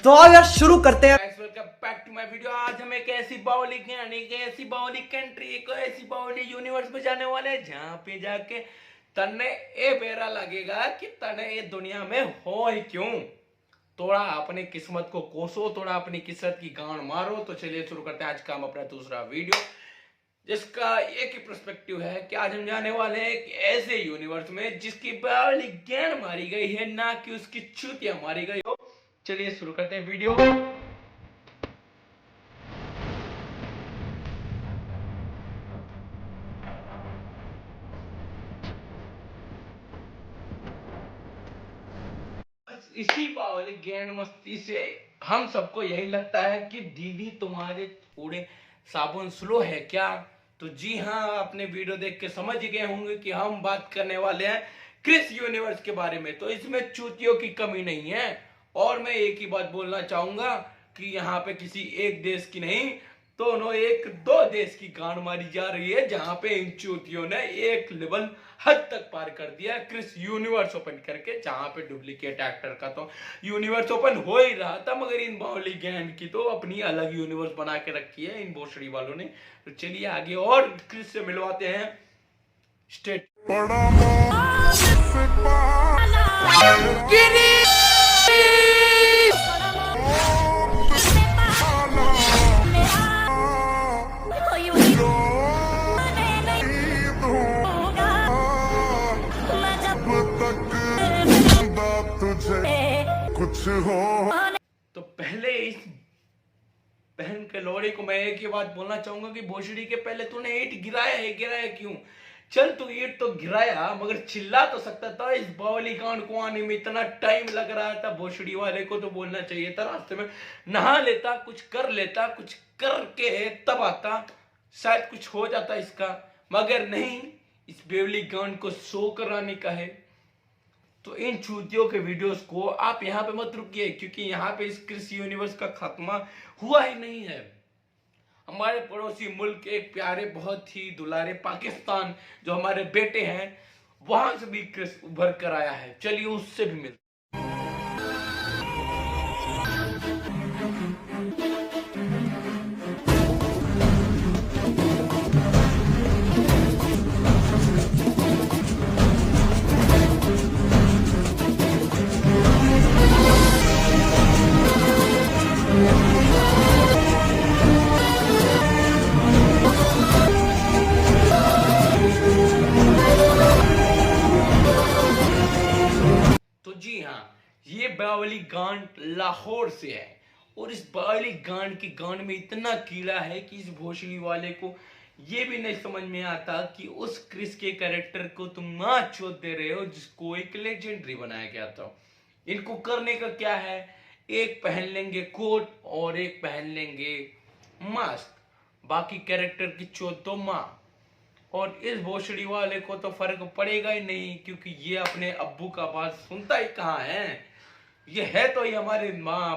तो आज यार शुरू करते हैं। Welcome back to my video. आज हम एक ऐसी बाहुली ऐसी बाहुली कंट्री, एक ऐसी बाहुली यूनिवर्स में जाने वाले हैं जहाँ पे जाके तने ये बेरा लगेगा कि तने ये दुनिया में हो ही क्यों। थोड़ा अपनी किस्मत को कोसो, थोड़ा अपनी किस्मत की गांड मारो। तो चलिए शुरू करते हैं आज का हम अपना दूसरा वीडियो, जिसका एक ही पर्सपेक्टिव है कि आज हम जाने वाले हैं एक ऐसे यूनिवर्स में जिसकी बाहुली गांड मारी गई है, ना कि उसकी चूतियां मारी गई हो। चलिए शुरू करते हैं वीडियो। इसी बावली गैंड मस्ती से हम सबको यही लगता है कि दीदी तुम्हारे पूरे साबुन स्लो है क्या। तो जी हाँ, अपने वीडियो देख के समझ गए होंगे कि हम बात करने वाले हैं क्रिस यूनिवर्स के बारे में। तो इसमें चूतियों की कमी नहीं है। और मैं एक ही बात बोलना चाहूंगा कि यहाँ पे किसी एक देश की नहीं, दोनों एक दो देश की गांड मारी जा रही है, जहां पे इन चूतियों ने एक लेवल हद तक पार कर दिया क्रिस यूनिवर्स ओपन करके, जहां पे डुप्लीकेट एक्टर का तो यूनिवर्स ओपन हो ही रहा था, मगर इन बाहुली गैंग की तो अपनी अलग यूनिवर्स बना के रखी है इन भोसड़ी वालों ने। तो चलिए आगे और क्रिस से मिलवाते हैं। स्टेट तो पहले इस बहन के लोड़े को मैं एक ही बात बोलना चाहूंगा कि भोसड़ी के पहले तूने ईंट गिराया है, गिराया क्यों? चल तू ईंट तो गिराया, मगर चिल्ला तो सकता था। इस बावली कांड को आने में इतना टाइम लग रहा था, भोसड़ी वाले को तो बोलना चाहिए था, रास्ते में नहा लेता, कुछ कर लेता, कुछ करके तब आता, शायद कुछ हो जाता इसका। मगर नहीं, इस बेवली कांड को शो कराने का है। तो इन चूतियों के वीडियोस को आप यहाँ पे मत रुकिए, क्योंकि यहाँ पे इस क्रिस यूनिवर्स का खात्मा हुआ ही नहीं है। हमारे पड़ोसी मुल्क, एक प्यारे बहुत ही दुलारे पाकिस्तान, जो हमारे बेटे हैं, वहां से भी क्रिस उभर कर आया है। चलिए उससे भी मिलते। जी हाँ, ये बावली गांड लाहौर से है, और इस बावली गांड की गांड में इतना कीड़ा है कि इस भोसड़ी वाले को ये भी नहीं समझ में आता कि उस क्रिस के कैरेक्टर को तुम मां चोद दे रहे हो, जिसको एक लेजेंडरी बनाया गया था। इनको करने का क्या है, एक पहन लेंगे कोट और एक पहन लेंगे मास्क, बाकी कैरेक्टर की चोद तो मां। और इस भोसड़ी वाले को तो फर्क पड़ेगा ही नहीं, क्योंकि ये अपने अब्बू का बात सुनता ही कहाँ है। ये है तो ये हमारे माँ,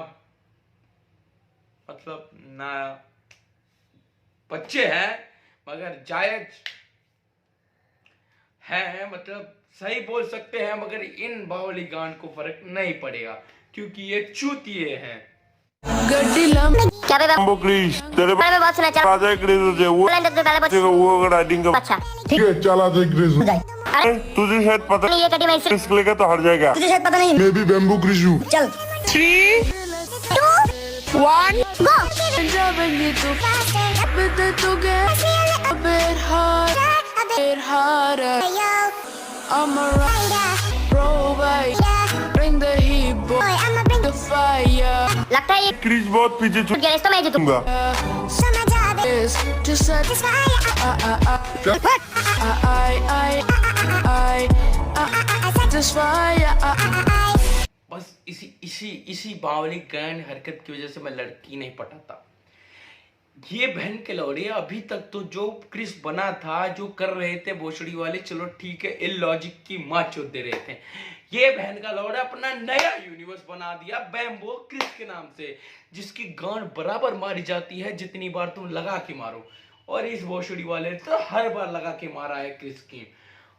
मतलब ना बच्चे हैं, मगर जायज है, मतलब सही बोल सकते हैं। मगर इन बावली गान को फर्क नहीं पड़ेगा, क्योंकि ये चूतिए हैं। क्या बे वो क्रिश तेरे मैं बात सुना चल राजा क्रिश तुझे वो वो राइडिंग का अच्छा ठीक है चला दे क्रिश अरे तुझे शायद पता नहीं, ये कटी मैं क्रिश लेगा तो हट जाएगा। तुझे शायद पता नहीं। मैं भी बैम्बू क्रिश हूँ। चल 3, 2, 1 गो। Jumping into but then to get a bit hard, a bit harder. I'm a rider, bro, bring the heat, boy. I'm a bring The fire. लगता है ये क्रिश बहुत पीछे छूट गया, तो मैं जीतूंगा। Is to satisfy. Satisfy. बस इसी बावली गैंड हरकत की वजह से मैं लड़की नहीं पटाता। ये बहन के लौड़े अभी तक तो जो क्रिस बना था, जो कर रहे थे भोसड़ी वाले, चलो ठीक है, इलॉजिक की माँ चोद दे रहे थे। ये बहन का लौड़ा अपना नया यूनिवर्स बना दिया बैम्बो क्रिस के नाम से, जिसकी गांड बराबर मारी जाती है जितनी बार तुम लगा के मारो। और इस भोसड़ी वाले तो हर बार लगा के मारा है क्रिस की।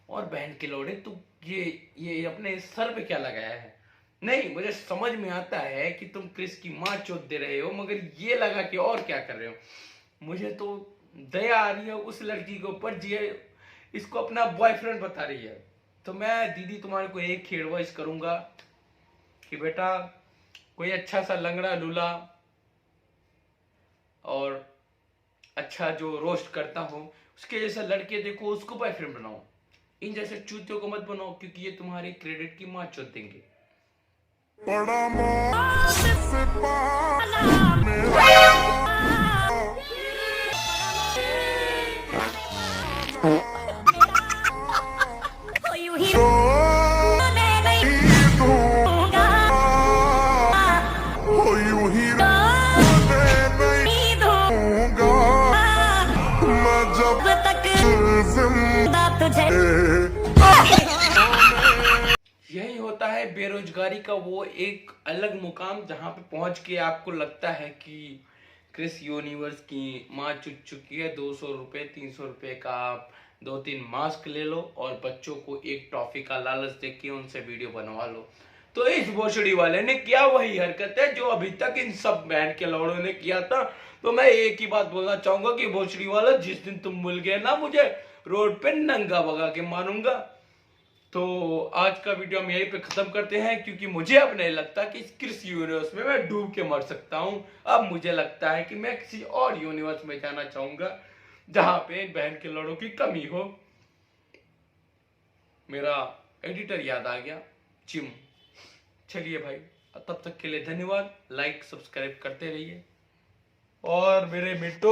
और बहन के लौड़े तू ये अपने सर पे क्या लगाया है? नहीं, मुझे समझ में आता है कि तुम क्रिस की माँ चोद दे रहे हो, मगर ये लगा कि और क्या कर रहे हो। मुझे तो दया आ रही है उस लड़की के ऊपर जो इसको अपना बॉयफ्रेंड बता रही है। तो मैं दीदी तुम्हारे को एक ही एडवाइस करूंगा कि बेटा कोई अच्छा सा लंगड़ा लूला और अच्छा जो रोस्ट करता हो उसके जैसा लड़के देखो, उसको बॉयफ्रेंड बनाओ। इन जैसे चूतियों को मत बनाओ, क्योंकि ये तुम्हारे क्रेडिट की माँ चोद देंगे। बड़ा मोह से पाला यही होता है बेरोजगारी का वो एक अलग मुकाम, जहां पे पहुंच के आपको लगता है कि क्रिस यूनिवर्स की माँ चुट चुकी है। 200 रुपये 300 रुपये का आप 2-3 मास्क ले लो और बच्चों को एक टॉफी का लालच दे के उनसे वीडियो बनवा लो। तो इस भोसड़ी वाले ने किया वही हरकत है जो अभी तक इन सब बैंड के लौड़ों ने किया था। तो मैं एक ही बात बोलना चाहूंगा कि भोसड़ी वाला, जिस दिन तुम मिल गए ना, मुझे रोड पे नंगा भगा के मारूंगा। तो आज का वीडियो हम यहीं पे खत्म करते हैं, क्योंकि मुझे अब नहीं लगता कि इस क्रिस यूनिवर्स में मैं डूब के मर सकता हूं। अब मुझे लगता है कि मैं किसी और यूनिवर्स में जाना चाहूंगा जहां पे बहन के लड़ों की कमी हो। मेरा एडिटर याद आ गया, चिम। चलिए भाई, तब तक के लिए धन्यवाद। लाइक सब्सक्राइब करते रहिए। और मेरे मिट्टू